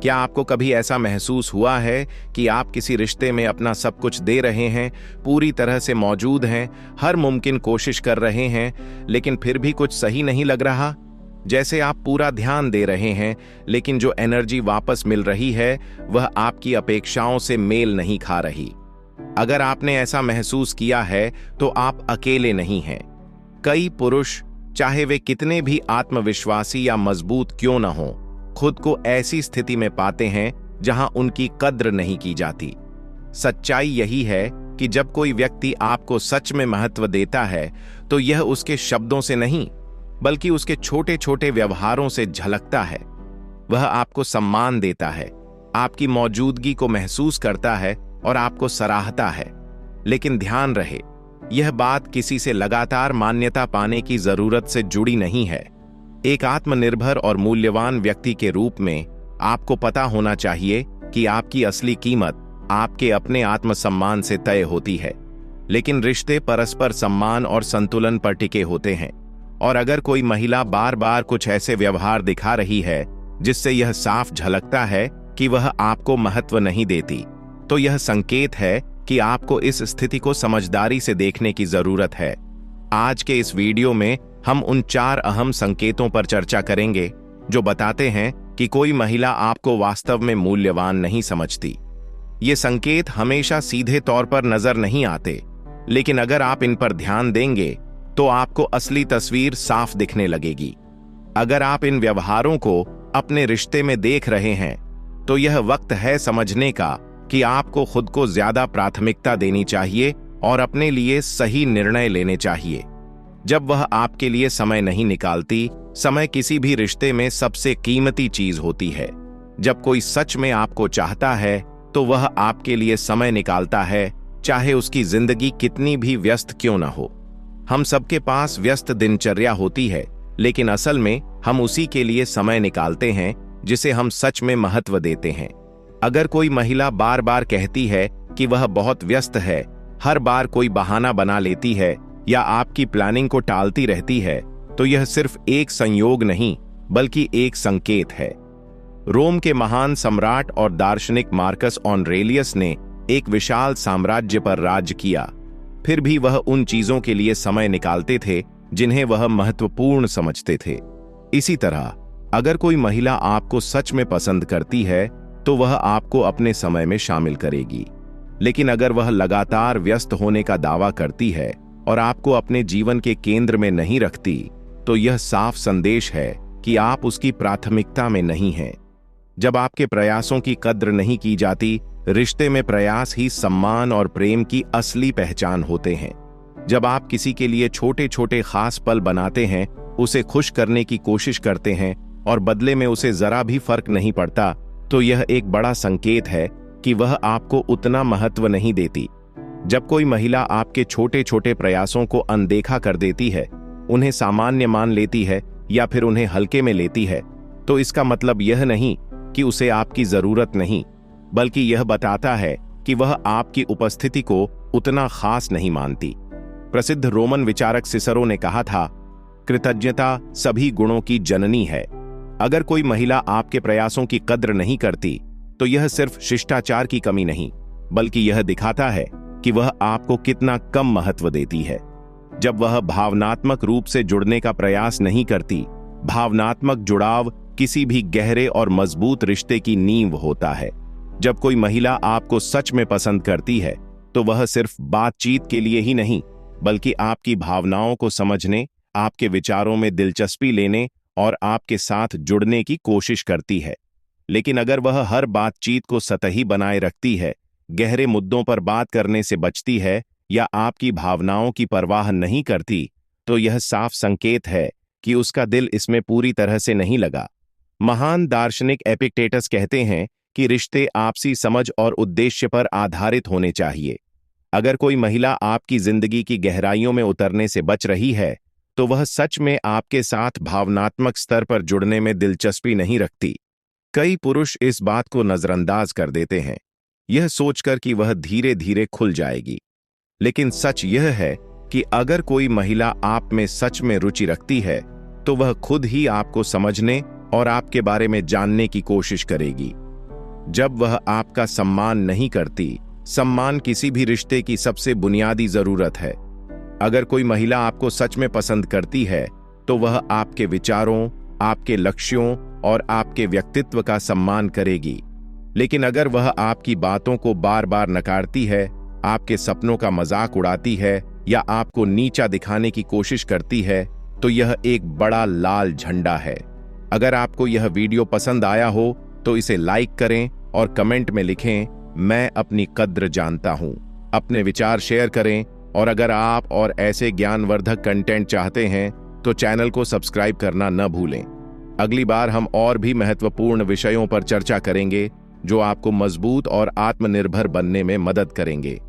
क्या आपको कभी ऐसा महसूस हुआ है कि आप किसी रिश्ते में अपना सब कुछ दे रहे हैं, पूरी तरह से मौजूद हैं, हर मुमकिन कोशिश कर रहे हैं, लेकिन फिर भी कुछ सही नहीं लग रहा? जैसे आप पूरा ध्यान दे रहे हैं, लेकिन जो एनर्जी वापस मिल रही है वह आपकी अपेक्षाओं से मेल नहीं खा रही। अगर आपने ऐसा महसूस किया है तो आप अकेले नहीं हैं। कई पुरुष, चाहे वे कितने भी आत्मविश्वासी या मजबूत क्यों न हों, खुद को ऐसी स्थिति में पाते हैं जहां उनकी कद्र नहीं की जाती। सच्चाई यही है कि जब कोई व्यक्ति आपको सच में महत्व देता है तो यह उसके शब्दों से नहीं, बल्कि उसके छोटे छोटे व्यवहारों से झलकता है। वह आपको सम्मान देता है, आपकी मौजूदगी को महसूस करता है और आपको सराहता है। लेकिन ध्यान रहे, यह बात किसी से लगातार मान्यता पाने की जरूरत से जुड़ी नहीं है। एक आत्मनिर्भर और मूल्यवान व्यक्ति के रूप में आपको पता होना चाहिए कि आपकी असली कीमत आपके अपने आत्मसम्मान से तय होती है। लेकिन रिश्ते परस्पर सम्मान और संतुलन पर टिके होते हैं, और अगर कोई महिला बार बार कुछ ऐसे व्यवहार दिखा रही है जिससे यह साफ झलकता है कि वह आपको महत्व नहीं देती, तो यह संकेत है कि आपको इस स्थिति को समझदारी से देखने की जरूरत है। आज के इस वीडियो में हम उन 4 अहम संकेतों पर चर्चा करेंगे जो बताते हैं कि कोई महिला आपको वास्तव में मूल्यवान नहीं समझती। ये संकेत हमेशा सीधे तौर पर नजर नहीं आते, लेकिन अगर आप इन पर ध्यान देंगे तो आपको असली तस्वीर साफ दिखने लगेगी। अगर आप इन व्यवहारों को अपने रिश्ते में देख रहे हैं तो यह वक्त है समझने का कि आपको खुद को ज्यादा प्राथमिकता देनी चाहिए और अपने लिए सही निर्णय लेने चाहिए। जब वह आपके लिए समय नहीं निकालती, समय किसी भी रिश्ते में सबसे कीमती चीज होती है। जब कोई सच में आपको चाहता है तो वह आपके लिए समय निकालता है, चाहे उसकी जिंदगी कितनी भी व्यस्त क्यों न हो। हम सबके पास व्यस्त दिनचर्या होती है, लेकिन असल में हम उसी के लिए समय निकालते हैं जिसे हम सच में महत्व देते हैं। अगर कोई महिला बार बार कहती है कि वह बहुत व्यस्त है, हर बार कोई बहाना बना लेती है या आपकी प्लानिंग को टालती रहती है, तो यह सिर्फ एक संयोग नहीं बल्कि एक संकेत है। रोम के महान सम्राट और दार्शनिक मार्कस ऑरेलियस ने एक विशाल साम्राज्य पर राज किया, फिर भी वह उन चीजों के लिए समय निकालते थे जिन्हें वह महत्वपूर्ण समझते थे। इसी तरह अगर कोई महिला आपको सच में पसंद करती है तो वह आपको अपने समय में शामिल करेगी। लेकिन अगर वह लगातार व्यस्त होने का दावा करती है और आपको अपने जीवन के केंद्र में नहीं रखती, तो यह साफ संदेश है कि आप उसकी प्राथमिकता में नहीं हैं। जब आपके प्रयासों की कद्र नहीं की जाती, रिश्ते में प्रयास ही सम्मान और प्रेम की असली पहचान होते हैं। जब आप किसी के लिए छोटे छोटे खास पल बनाते हैं, उसे खुश करने की कोशिश करते हैं और बदले में उसे जरा भी फर्क नहीं पड़ता, तो यह एक बड़ा संकेत है कि वह आपको उतना महत्व नहीं देती। जब कोई महिला आपके छोटे छोटे प्रयासों को अनदेखा कर देती है, उन्हें सामान्य मान लेती है या फिर उन्हें हल्के में लेती है, तो इसका मतलब यह नहीं कि उसे आपकी जरूरत नहीं, बल्कि यह बताता है कि वह आपकी उपस्थिति को उतना खास नहीं मानती। प्रसिद्ध रोमन विचारक सिसरो ने कहा था, कृतज्ञता सभी गुणों की जननी है। अगर कोई महिला आपके प्रयासों की कद्र नहीं करती, तो यह सिर्फ शिष्टाचार की कमी नहीं, बल्कि यह दिखाता है कि वह आपको कितना कम महत्व देती है। जब वह भावनात्मक रूप से जुड़ने का प्रयास नहीं करती, भावनात्मक जुड़ाव किसी भी गहरे और मजबूत रिश्ते की नींव होता है। जब कोई महिला आपको सच में पसंद करती है, तो वह सिर्फ बातचीत के लिए ही नहीं, बल्कि आपकी भावनाओं को समझने, आपके विचारों में दिलचस्पी लेने और आपके साथ जुड़ने की कोशिश करती है। लेकिन अगर वह हर बातचीत को सतही बनाए रखती है, गहरे मुद्दों पर बात करने से बचती है या आपकी भावनाओं की परवाह नहीं करती, तो यह साफ संकेत है कि उसका दिल इसमें पूरी तरह से नहीं लगा। महान दार्शनिक एपिक्टेटस कहते हैं कि रिश्ते आपसी समझ और उद्देश्य पर आधारित होने चाहिए। अगर कोई महिला आपकी जिंदगी की गहराइयों में उतरने से बच रही है, तो वह सच में आपके साथ भावनात्मक स्तर पर जुड़ने में दिलचस्पी नहीं रखती। कई पुरुष इस बात को नजरअंदाज कर देते हैं, यह सोचकर कि वह धीरे धीरे खुल जाएगी। लेकिन सच यह है कि अगर कोई महिला आप में सच में रुचि रखती है, तो वह खुद ही आपको समझने और आपके बारे में जानने की कोशिश करेगी। जब वह आपका सम्मान नहीं करती। सम्मान किसी भी रिश्ते की सबसे बुनियादी जरूरत है। अगर कोई महिला आपको सच में पसंद करती है तो वह आपके विचारों, आपके लक्ष्यों और आपके व्यक्तित्व का सम्मान करेगी। लेकिन अगर वह आपकी बातों को बार बार नकारती है, आपके सपनों का मजाक उड़ाती है या आपको नीचा दिखाने की कोशिश करती है, तो यह एक बड़ा लाल झंडा है। अगर आपको यह वीडियो पसंद आया हो तो इसे लाइक करें और कमेंट में लिखें, मैं अपनी कद्र जानता हूं। अपने विचार शेयर करें और अगर आप और ऐसे ज्ञानवर्धक कंटेंट चाहते हैं तो चैनल को सब्सक्राइब करना न भूलें। अगली बार हम और भी महत्वपूर्ण विषयों पर चर्चा करेंगे जो आपको मजबूत और आत्मनिर्भर बनने में मदद करेंगे।